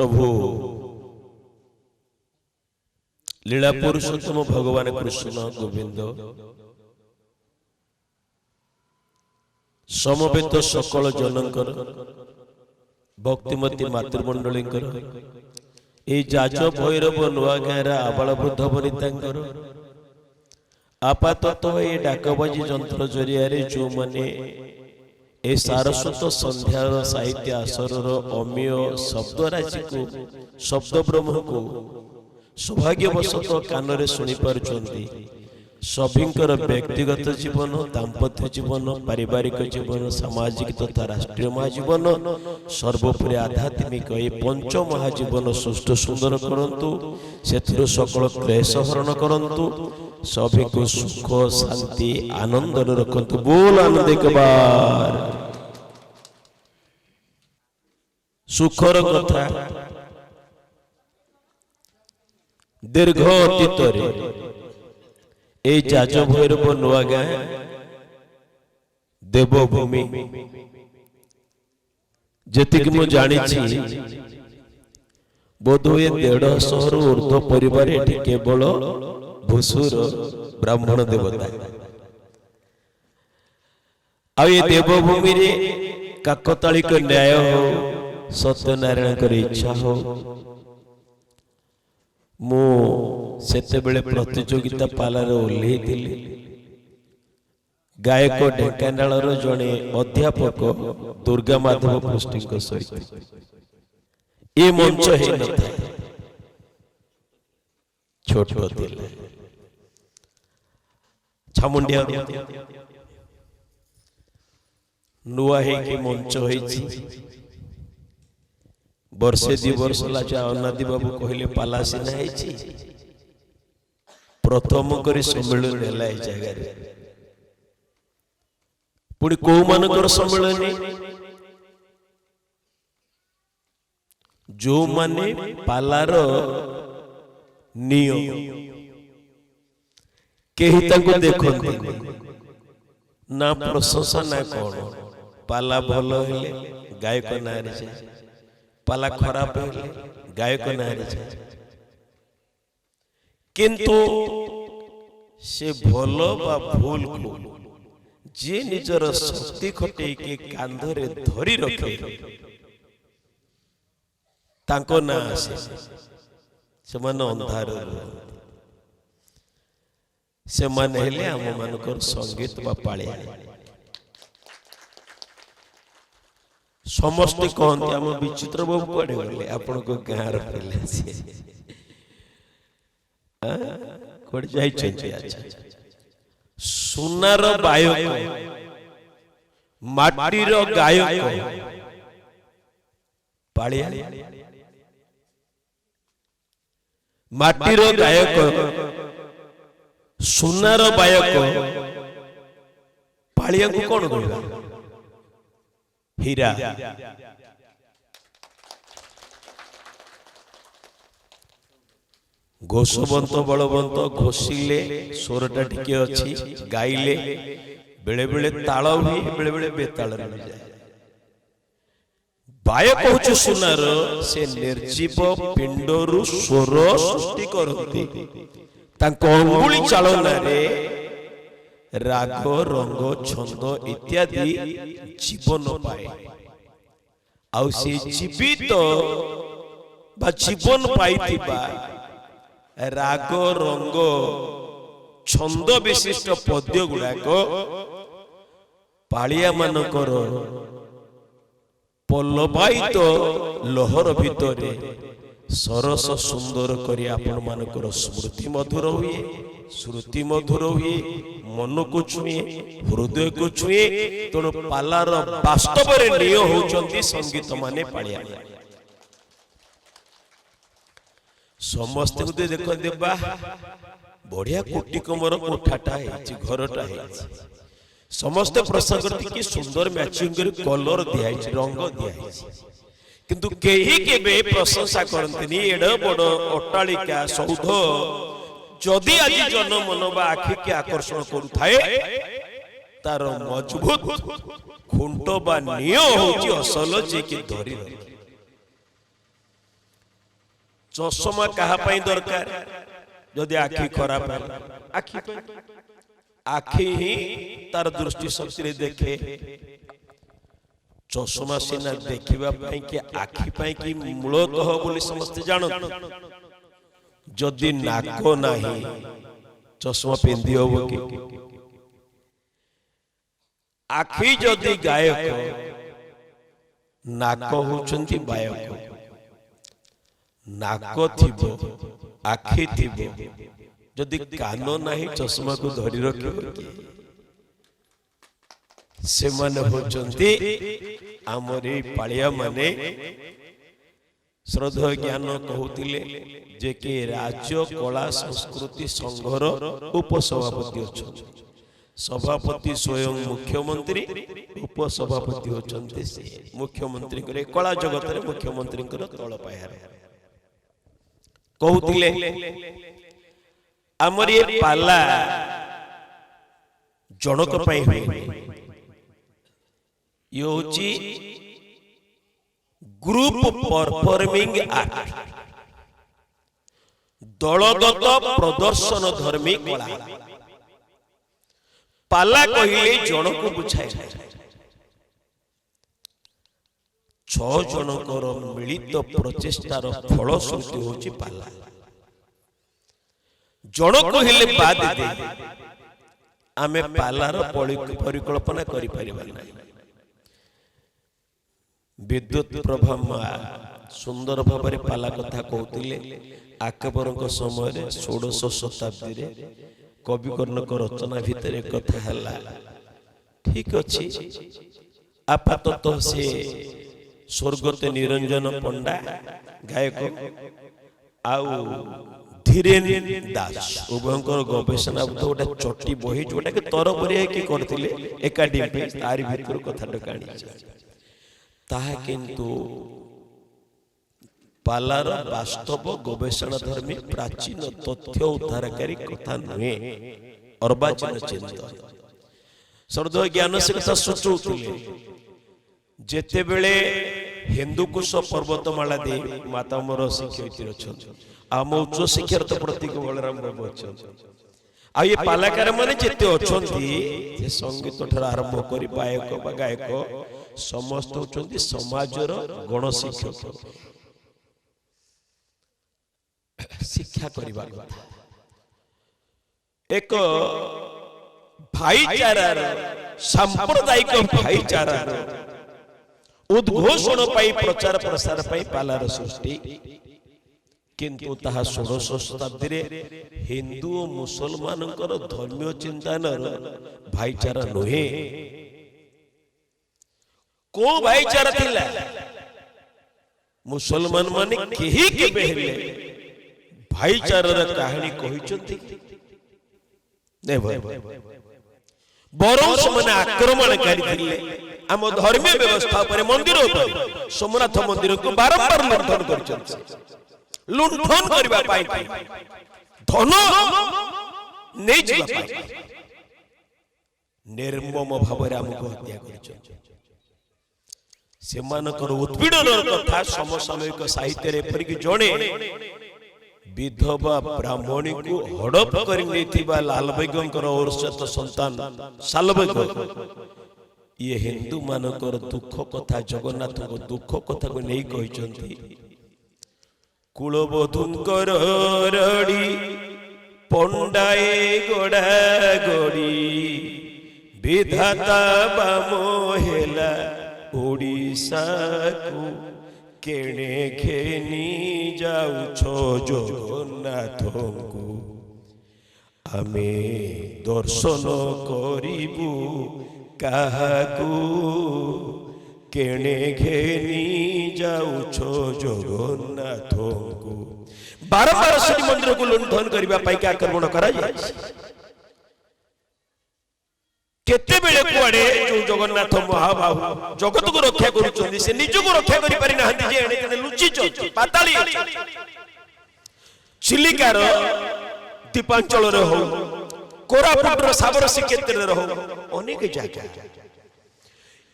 प्रभु लीला पुरुषोत्तम भगवान कृष्ण गोविंद समवेत सकल जनकर भक्तिमती मातृमंडलींकर ए जाज भैरव नुआ गाँव आबाल वृद्ध वनितांकर आपाततः ये डाकबाजी जंत्र जरिया जो माने ए सारस्वत संध्यार साहित्य आसर अमीय शब्दराशि को शब्द ब्रह्म को सौभाग्यवशत कान शुणी पारुचंती सभिंकर व्यक्तिगत जीवन दाम्पत्य जीवन पारिवारिक जीवन सामाजिक तथा राष्ट्रीय महाजीवन सर्वोपरि आध्यात्मिक ये पंच महाजीवन सुष्ठु सुंदर करंतु सेथिरु सकल क्लेश हरण करंतु सभी को सुख शांति आनंद रखंतु। बोल आनंद एक बार सुखर कथा दीर्घ अतीत ए जाज भैरव नुआ गाँ देवभूमि जी मु जानी बोधहुए 150 ऊर्ध्व परिवार एटी केवल भूसुर ब्राह्मण देवता आ ये देवभूमि रे काकतालिक न्याय हो सत्यनारायण इच्छा हो मु सेते बेले प्रतियोगिता पालार ओल्हे दिली गायक ढेंकानाल जड़े अध्यापक दुर्गा माधव पृष्टि सहित ये मंच है छोट छामुंडिया नुआ है कि मंच है वर्षे 2 वर्ष लाचा अनादि बाबू कहले पाला सिना है प्रथम करी सम्मेलन है जगह पुणी कौ मानकर सम्मेलन जो माने पालार नियम केही ताको देखंती ना प्रशंसा ना कौन पाला भल हेले गायक नारे जाए पाला खराब हेले गायक नारे जाए किंतु से भल बा भूल को जे निजर शक्ति खटे के कांधरे धरी रखे तांको ना आसे से मन अंधार से मन हेले आम मानकर संगीत बा पाळिया समस्त कहते आम विचित्र बाबू कड़े गले आपण को गाँव रखले कड़े जाई अच्छा सुनार बायक माटीर गायक पाळिया माटीर गायक सुनार बायक पाळिया को कौन कहबा हीरा घोषवंत बलवंत घोषिले स्वरटा टिके अच्छी गाइले बेले बेले ताल हुए बेले बेले बेताल जाए बायक होछु सुनार से निर्जीव पिंडरु स्वर सृष्टि करते तांको अंगुली चालना रे राग रंग छंद इत्यादि जीवन पाए आउ से जीवित बा जीवन पाइथिबा राग रंग छंद विशिष्ट पद्य गुड़ाक पालिया मानकर पल्लवायित लहर भितर सरस सुंदर करी आपण मानकर स्मृति मधुर हुए श्रुति मधुर हुए मन को छुए हृदय को छुए तेणु पालार वास्तव निय होचंती संगीत माने पालिया समस्त को देख देबा बढ़िया कोटि कमर कोठाटा है घरटा है समस्त प्रसंग की सुंदर मैचिंग कलर दिया रंग दिया किंतु केही केबे प्रशंसा करंतनी एड बड़ अट्टालिका सौध जदि आज जन मन बा आखि के आकर्षण करुथाए तार मजबूत खुंट बा निय होची असल जे कि धरी चषमा कहा दरकार जदि आखि खराब आखि आखि ही तार दृष्टि शक्ति देखे चषमा सीना देखा कि आखि कि मूलतः बोली समस्ते जानत जदि नाक नाही चषमा पिंधि हम कि आखि जदि गायक नाक होचंती बायक नाक थिबो आखि थिबो जदि कान नाही चषमा को धरी रखिबो से माने होचंती आमरी पालिया माने श्रद्धा ज्ञान कहूतिले जे कि राज्य कला संस्कृति संघर उपसभापति अछन सभापति स्वयं मुख्यमंत्री उपसभापति होचंती से मुख्यमंत्री करे कला जगत रे मुख्यमंत्री कर तळ पायार कहूतिले आमरी पाला जनक पई होई योची ग्रुप परफॉर्मिंग आर्ट दलगत प्रदर्शन धर्मी कला पाला कहिले जन को बुझाए 6 जनकर मिलित प्रचेष्टार फलश्रुति होची पाला जन कहिले बाद दे आमे पालार परिकल्पना करि परिबा नाही विद्युत प्रभा सुंदर भाव पाला कथा कहते आकबर समय 16 शताब्दी रे कवि कर्णक रचना भितर कथा है ठीक अच्छी आपाततः से स्वर्गत निरंजन पंडा गायक आउ धीरेन्द्र दास उभयंकर गवेषणा गोटे चटी बही जोटा कि तरबरिया कि करते एकाडेमी तारी भीतर कथा काणी ताहा किंतु पालार वास्तव गवेषणा धर्मी प्राचीन तथ्य उद्धारकारी कथा नुहे अर्वाचीन चिंतन श्रद्धा ज्ञान से कथा सूचौले जेते बेले हिंदुकुश पर्वतमाला दे माता मोर शिक्षयित्री अच्छा आम उच्च शिक्षार तो प्रतीक बलराम बाबू अच्छा आ ये पालाकार माने जेते अछंती से संगीत ठार आरंभ करी गायक बा गायक समस्त होचंती समाजर गण शिक्षक शिक्षा करबा कथा एक भाईचारार सांप्रदायिक भाईचारार उद्घोषण पाई प्रचार प्रसार पाई पालार सृष्टि किंतु ताहा 16 शताब्दी रे हिंदू और मुसलमान धर्मीय चिंतनर भाईचारा नुहे को भाईचारा थिला मुसलमान माने केही के बेहले भाईचारार कहानी कहिचंती नै भाई बरौस माने आक्रमणकारी थिले आम धर्मीय व्यवस्था पर मंदिर पर सोमनाथ मंदिर को बारंबार लुंठन करचंती लुंठन करबा पाई धन नै जिबा पाई निर्मम भाବରେ ଆମକୁ हत्या करचंती सेमानकर उत्पीड़नर कथा समसामयिक साहित्य रे परिक जणे विधवा ब्राह्मणी को हड़प कर लाल बेगमकर औरसत संतान सालबेग ये हिंदू मानकर दुख कथा जगन्नाथ को दुख कथा को नहीं कहिचंती कुलबधुंकर रड़ी पंडाए गोड़ा गोड़ी विधाता बामो हेला ओडिशा को केणे घेनी जाउछो जगन्नाथ को आमे दर्शन करिबु काहाकू केणे घेनी जाउछो जगन्नाथ को बारंबार श्री मंदिर को लुंठन करबा पाई के आक्रमण करा जाय केते बेले कुआडे जो जगन्नाथ महाबाहु जगत को रक्षा करूछन से निज को रक्षा करि पारि नाहंती जे एने कने लुचि छ पाताली चिलिकार दीपांचल रे हो कोरापुट रो साबर श्रीक्षेत्र रे हो अनेक जगह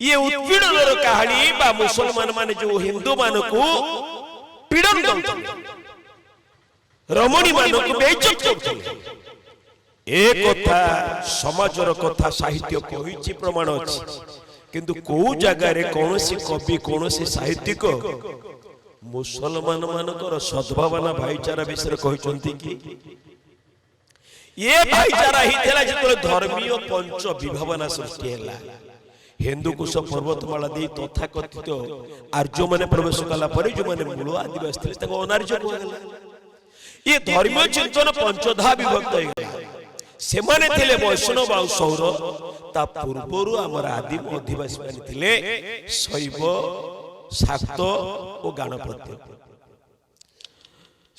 ये उत्पीड़न कहानी बा मुसलमान माने जो हिंदू मान को पीड़न करते रमणी मानक बेइज्जत करथिले ए कथा समाजर कथा साहित्य कहिछि प्रमाण अछि किंतु को जगह रे कोनोसी कवि कोनोसी साहित्यिक मुसलमान मानकर सद्भावना भाईचारा विषय कहिसंती कि ये भाईचारा ही थिला जेतले धर्मीय पंच विभावना सृष्टि हैला हिंदू कुश पर्वतमाला दे तथाकथित आर्य माने प्रवेश कला पर जो माने मूल आदिवासी थिले तको अनार्य को गेला ये धर्मीय चिंतन पंचधा विभक्त हो गेला से माने थिले वैष्णव आ सौर ता पूर्वरु हमर आदिम आदिवासी माने थिले शैव शाक्त और गणपति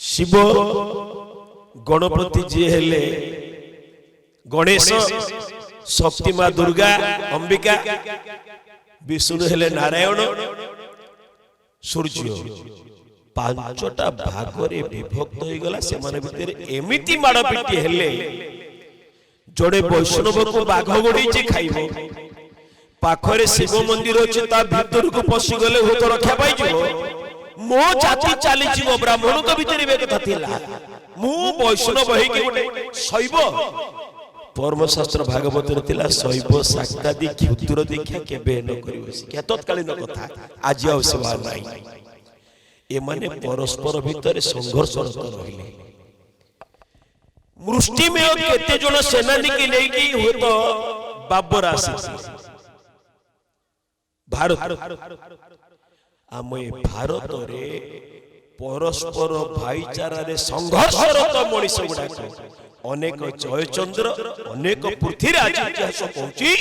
शिव गणपति जी हेले गणेश शक्ति मां दुर्गा अंबिका विष्णु हेले नारायण सूर्य पांचटा भागरे विभक्त हो गला से माने भितर एमिति माड़पिटी हेले जोड़े वैष्णव को बाघ गोड़ी खाइबो पाखरे शिव मंदिर अछि ता भीतर को पसी गले हो तो रक्षा पाई जिवो मो जाति चाली जीव ब्राह्मण तो भीतर बे कथा थिला मु वैष्णव हे कि गोटे शैव परम शास्त्र भागवत रे थिला शैव शाक्तादि क्षुद्र दीक्षा केबे न करिवो क्या तत्कालीन कथा आज आवश्यक नाही ए माने परस्पर भीतर संघर्षरत रहिले मुष्टि में केते जण सेनानी के लेकी हो तो बाबर आसी भारत आम भारत रे परस्पर भाईचारा रे संघर्षरत मनीष गुड़ाक अनेक जयचंद्र अनेक पृथ्वीराज इतिहास कहूची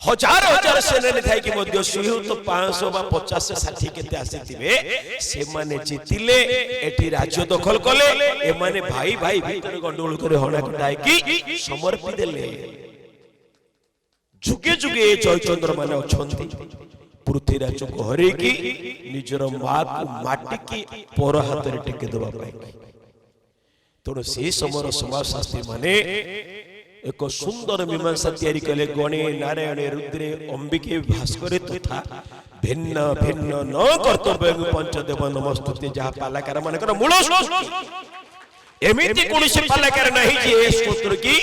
हजार हजार सेनानी थाई कि मध्य सुहिउ तो 500 बा 50 60 केते आसीथिबे से माने जितिले एठी राज्य दखल कले ए माने भाई भाई भीतर गंडोल करे हणा कटाई कि समर्पि देले जुगे जुगे जयचंद्र माने अछंती पृथ्वीराज को हरे की निजर मां को माटी की पर हाथ रे टेके देबा पाई तोड़ से समर समाज शास्त्री माने एक सुंदर मीमांसा तैयारी कले गणे नारायण रुद्रे अंबिके भास्करे तथा भिन्न भिन्न न कर्तव्य पंचदेव नमस्तुते जहा पालाकार मानकर मूल एमिति कोनसे पालाकार नाही जे स्तोत्र की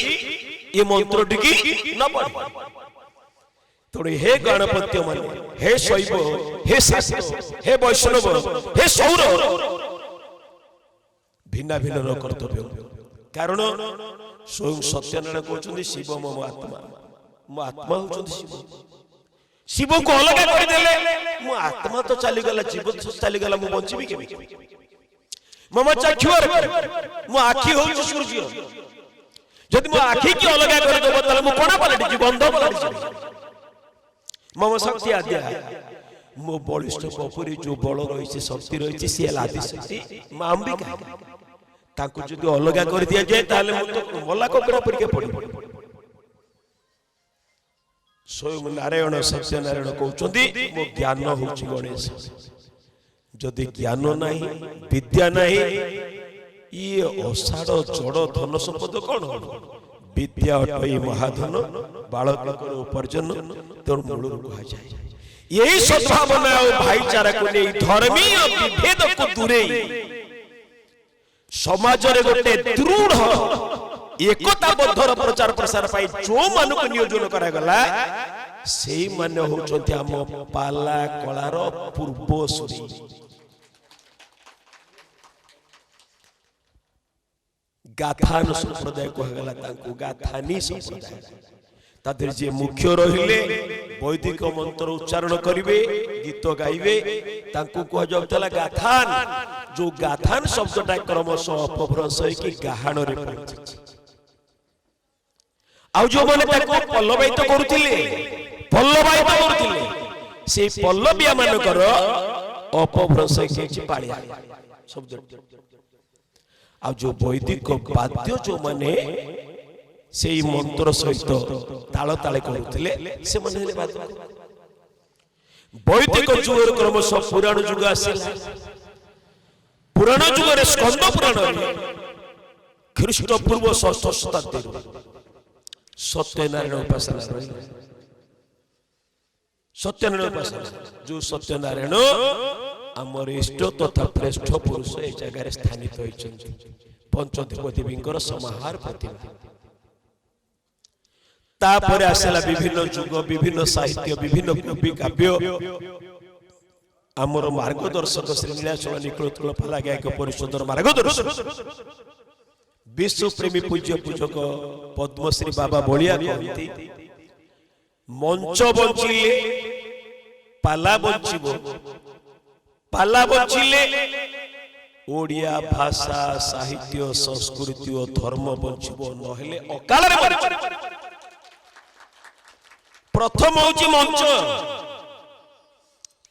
ये मंत्र की न पढ़ तोड़े हे गणपत्य मन हे शैव हे शाक्त हे वैष्णव हे सौर भिन्न भिन्न न कर्तव्य कारण स्वयं सत्यनारायण कहते शिव मो आत्मा होचंदी शिव शिव को अलग कर देले मो आत्मा तो चली गला जीव तो चली गला मो बंचीबी केबे मम चक्षुर मो आखी होच सूर्य जदि मो आखी की अलग कर देबो तले मो कोना पलटि जी बंध पलटि मम शक्ति आद्या मो बलिष्ठ कपुरी जो बल रही शक्ति रही सी आदि शक्ति मां अंबिका ताकू जदि अलगा कर दिया जाए ताले मु तो मल्ला ककड़ा परिके पड़ी स्वयं नारायण सत्यनारायण कहउचंदी मो ज्ञान होउची गणेश जदि ज्ञान नाही विद्या नाही ये असाड़ जड़ धन संपद कौन विद्या अटई महाधन बालक उपार्जन तोर मूल कहा जाए यही सद्भावना और भाईचारा को नहीं धर्मीय विभेद को दूरे समाज रे गोटे दृढ़ एकताबद्धर प्रचार प्रसार पाई जो मान को नियोजन करा गला सेही माने होचंती हम पाला कलार पूर्वसूरी गाथान संप्रदाय कहगला तांको गाथानी संप्रदाय तादेर जे मुख्य रहिले वैदिक मंत्र उच्चारण करिवे गीत गाइबे तांको कह जाउतला गाथान जो गाथान शब्दटा क्रमश अपभ्रंश की गाहाण रे पहुंची आ जो माने ताको पल्लवायित करूथिले से पल्लविया मानकर अपभ्रंश की पाळिया शब्द आ जो वैदिक वाद्य जो माने से मंत्र सहित ताल ताले करुथिले से माने हेले वाद्य वैदिक जुगर क्रमश पुराण जुग आसिला पुराण जुगर स्कंद पुराण ख्रीष्ट पूर्व 6th शताब्दी सत्यनारायण उपासना सत्यनारायण उपासना जो सत्यनारायण आमर इष्ट तथा श्रेष्ठ पुरुष ए जगह स्थानित होइछन्ति पंचदेव देवींकर समाहार प्रतिभा तापर आसला विभिन्न युग विभिन्न साहित्य विभिन्न कवि काव्य आमर मार्गदर्शक श्री नीलाचल निकुल पाला गायक परिषदर मार्गदर्शक विश्व प्रेमी पूज्य पूजक पद्मश्री बाबा बलिया कहती मंच बंचिले पाला बंचिबो पाला बंचिले ओडिया भाषा साहित्य संस्कृति और धर्म बंचिबो नहेले अकाल रे मरिबो प्रथम होची मंच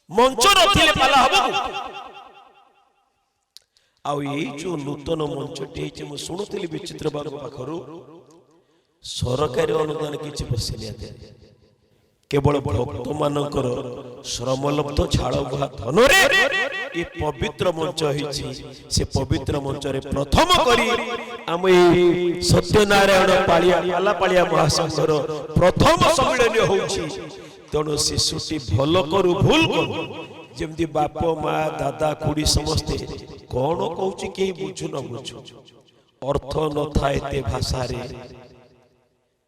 मंच नथिले पाला हबो आउ ये जो नूतन मंचटी जे मु सुनुथिली विचित्र बाबू पाखरु सरकारी अनुदान किछि बसिलिया केवल भक्त मानकर श्रमलब्ध झाड़ बुहा धन रे पवित्र मंच होइछि से पवित्र मंच रे प्रथम करी आम सत्यनारायण पालिया पाला पालिया महासंघर प्रथम सम्मेलन होउछि तेणु शिशुटी भल करू भूल करू जेमती बाप माँ दादा खुड़ी समस्ते कौन कहूँ कहीं बुझु न बुझु अर्थ न थाए भाषा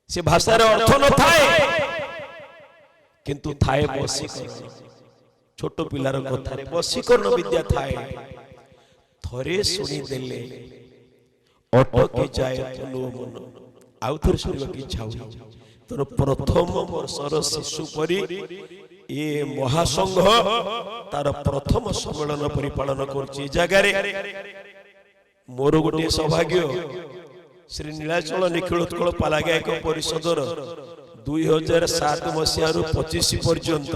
से भाषा अर्थ न थाए किंतु थाए बसीकरण छोट पिलार कथारे बसीकरण विद्या थाए थरे शुणी देले अटके जाए तनु मन आउ थरे शुणिबा की इच्छा हुई तेणु प्रथम वर्षर शिशु परी ये महासंघ तार प्रथम सम्मेलन परिपालन करछि जगार मोर गोटे सौभाग्य श्री नीलाचल निखिल उत्कल पाला गायक परिषदर 2007 मसीह 25 पर्यंत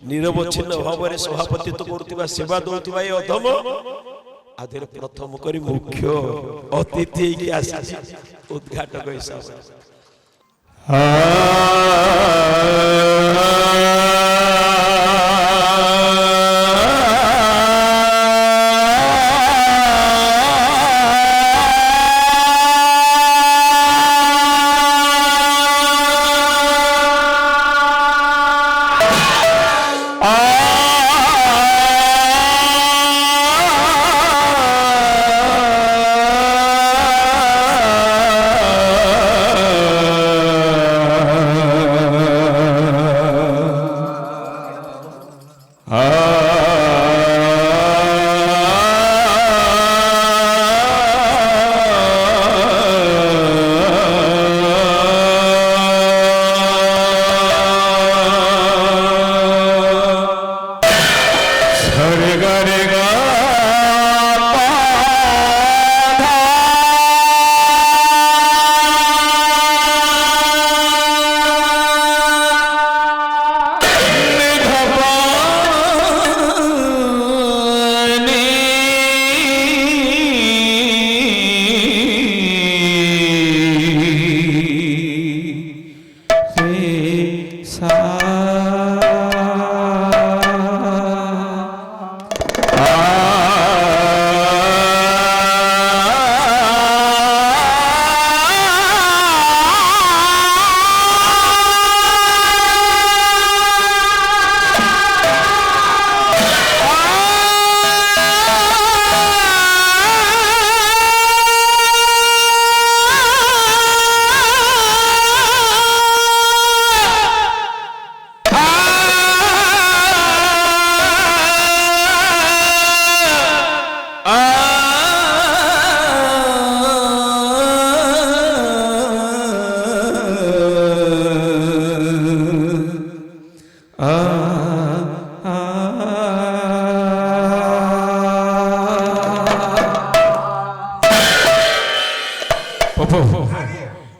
निरवच्छिन्न भाव में सभापतित्व करुवा सेवा दौथिबा ए अधम आधे प्रथम करी मुख्य अतिथि की आसी उद्घाटक हिसाब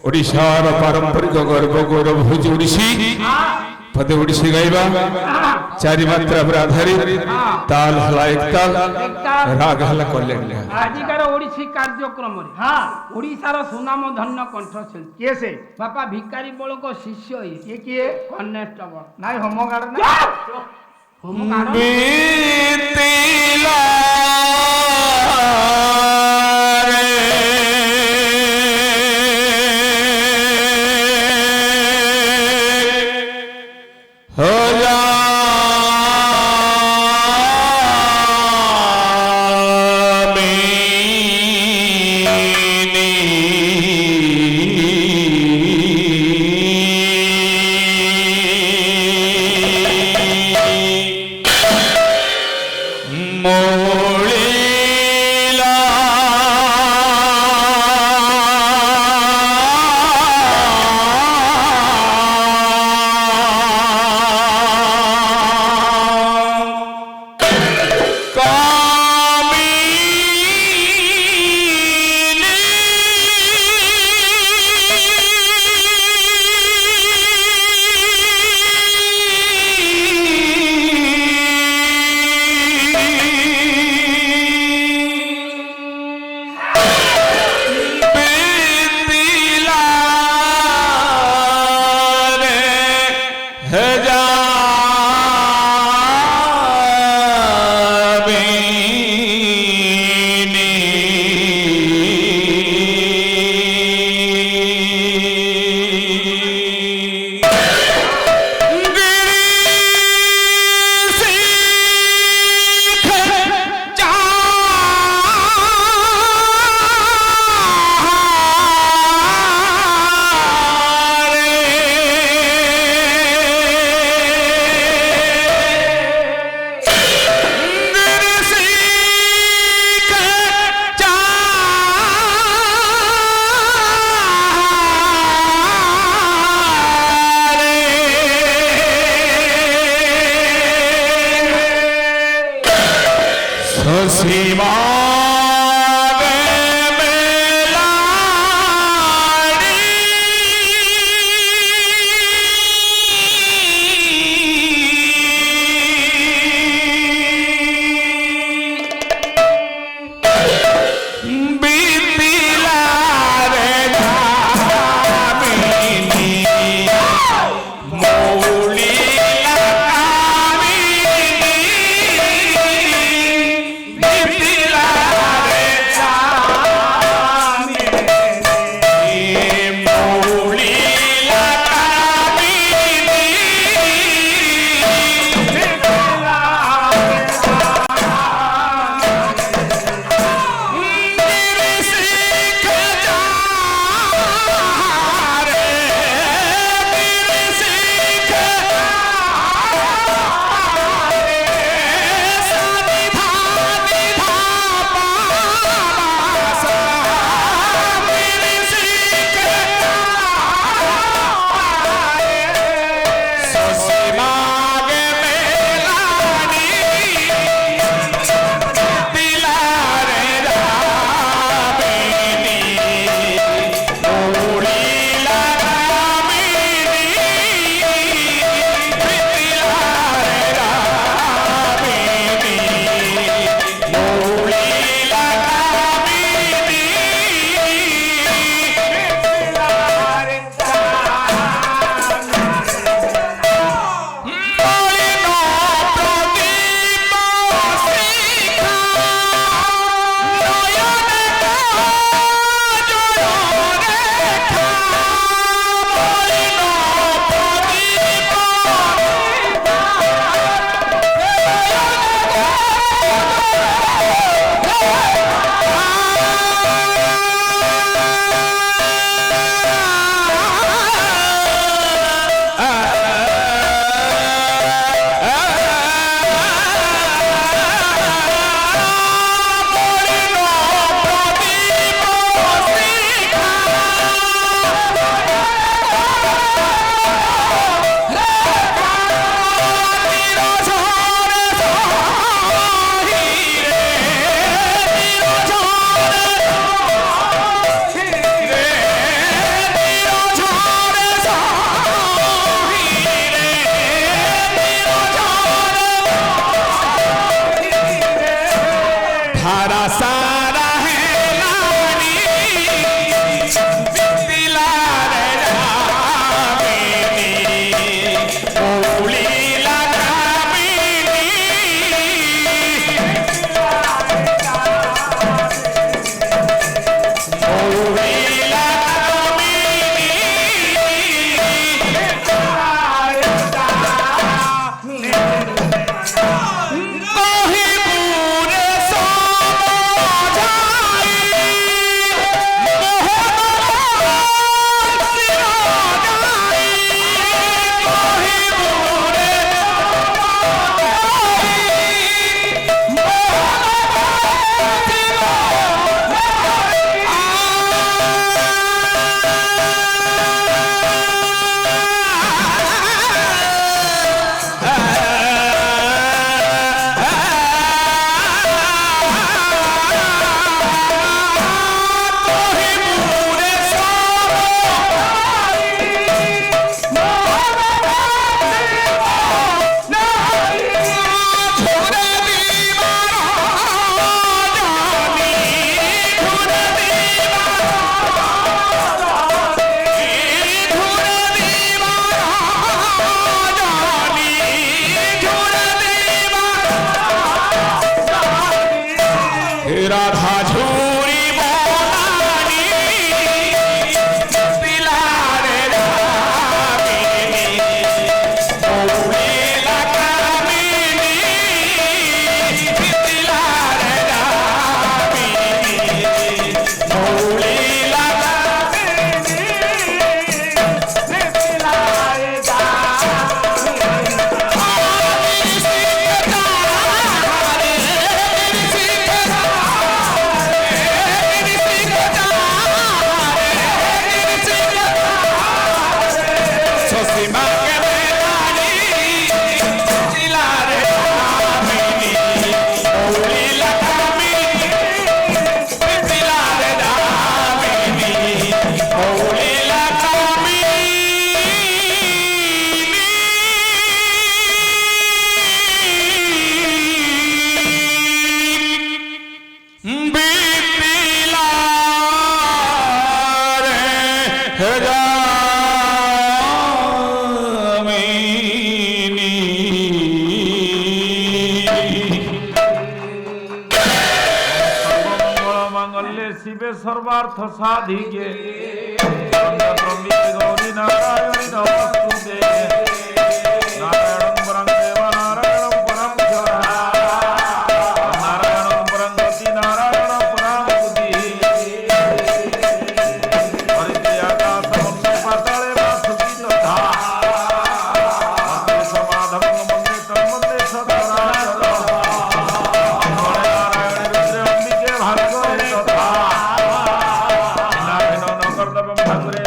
ओडिशार पारंपरिक गर्व गौरव हूँ ओडिशी पदे ओडिशी गाइबा चारि मात्रा पर आधारित ताल हला एक ताल राग हला कल्याण आजिकार ओडिशी कार्यक्रम रे हां ओडिशार सुनाम धन्य कंठशिल्पी के से बापा भिकारी बळको शिष्य ये किए कनेस्टेबल नाइ होमगार्ड ना होमगार्ड बीतिला মৌলিলা Bibila রাধা ঝুরি বনানি তিলারে রামিনী মৌলিলা কামিনী তিলারে রামিনী মৌলিলা কামিনী তিলারে শিবে সর্বার্থ সাধিকে গৌরী নারায়ণী নমস্তুতে নারায়ণং পরং দেব নারায়ণং পরং জ্যোতি নারায়ণং পরং গতি নারায়ণ পরং বুদ্ধি হরিতে আকাশ মন্দ পাতালে বাসুকি তথা মন্দির সমাধবং মন্দির তন্মন্দির সদরাচর নারায়ণ রুদ্রে অম্বিকে ভার্গবে তথা ঠাকুরে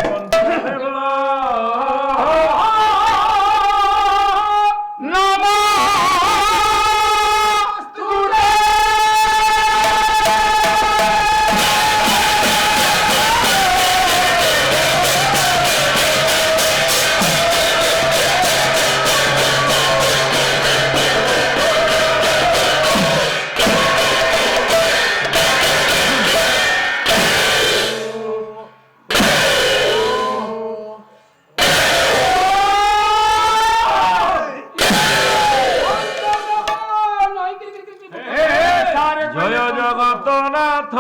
জয় জগতনাথ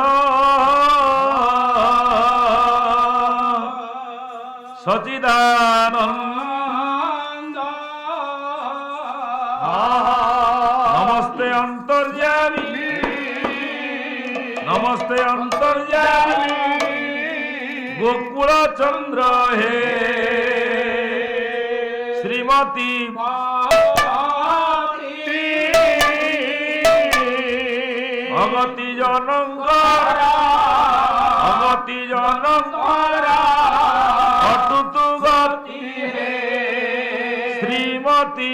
সচিদানন্দ নমস্তে অন্তর্যামী নমস্তে অন্তর্যামী গোকুল চন্দ্র হে শ্রীমতী অগতি জনঙ্গর অগতি জনঙ্গর অটুতু গতি শ্রীমতী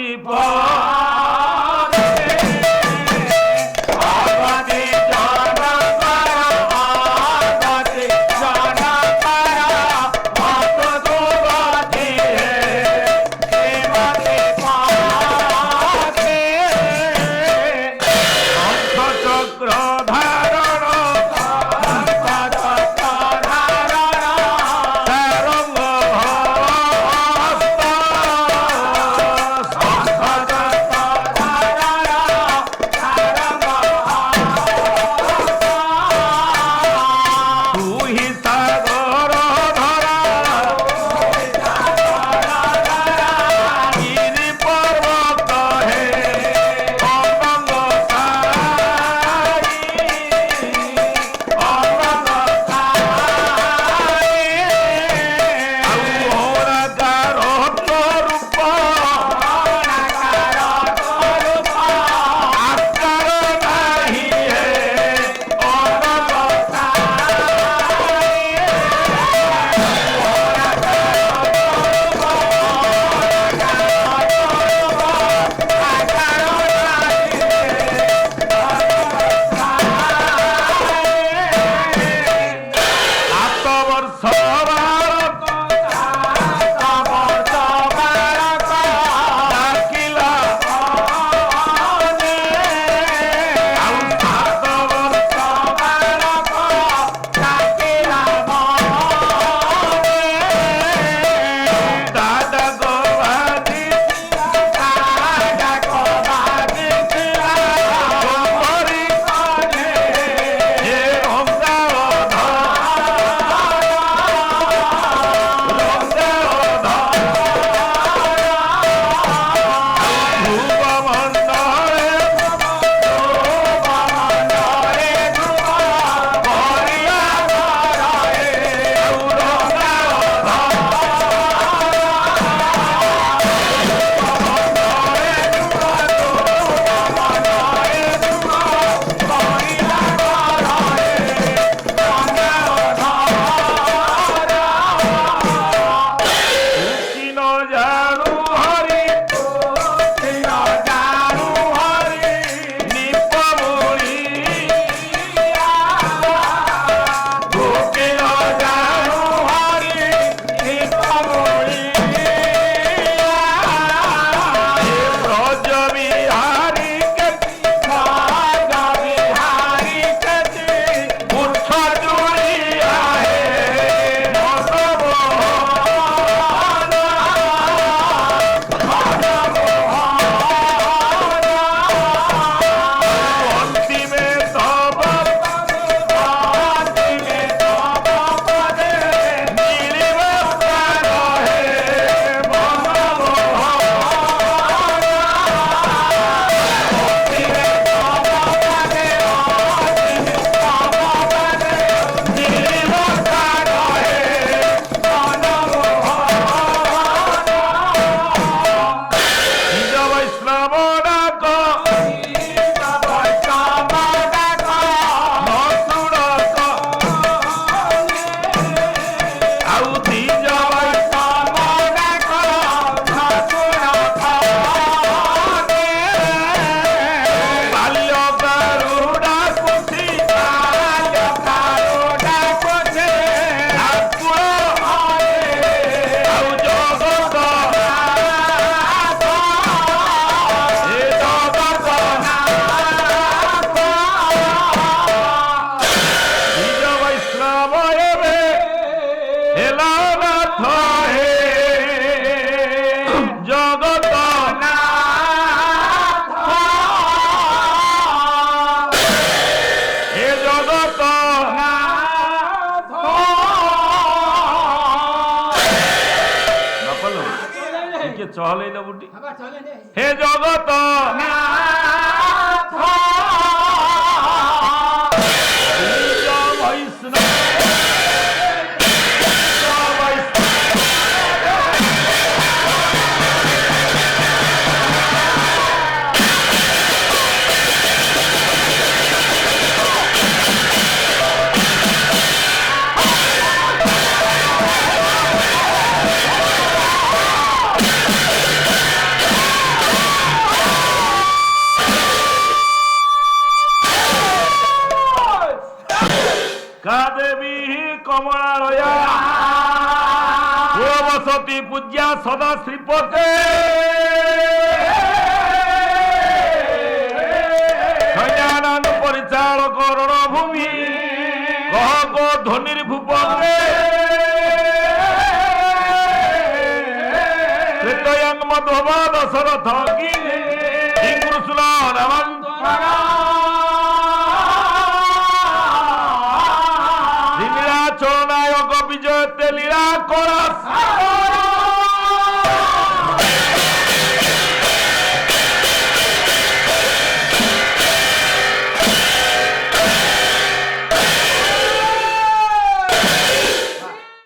জগত নাপালো কে চলে না বুটি হে জগত দেবী কমলালয়া বসতি পূজ্যা সদা শ্রীপতে সৈন্যানন্দ পরিচালক রণভূমি কহ গো ধনির ভূপঙ্গে ত্রেতয়ং মধবা দশরথ কি কৃষ্ণ রামন্ত চরণায়ক বিজয়তে লীলা করা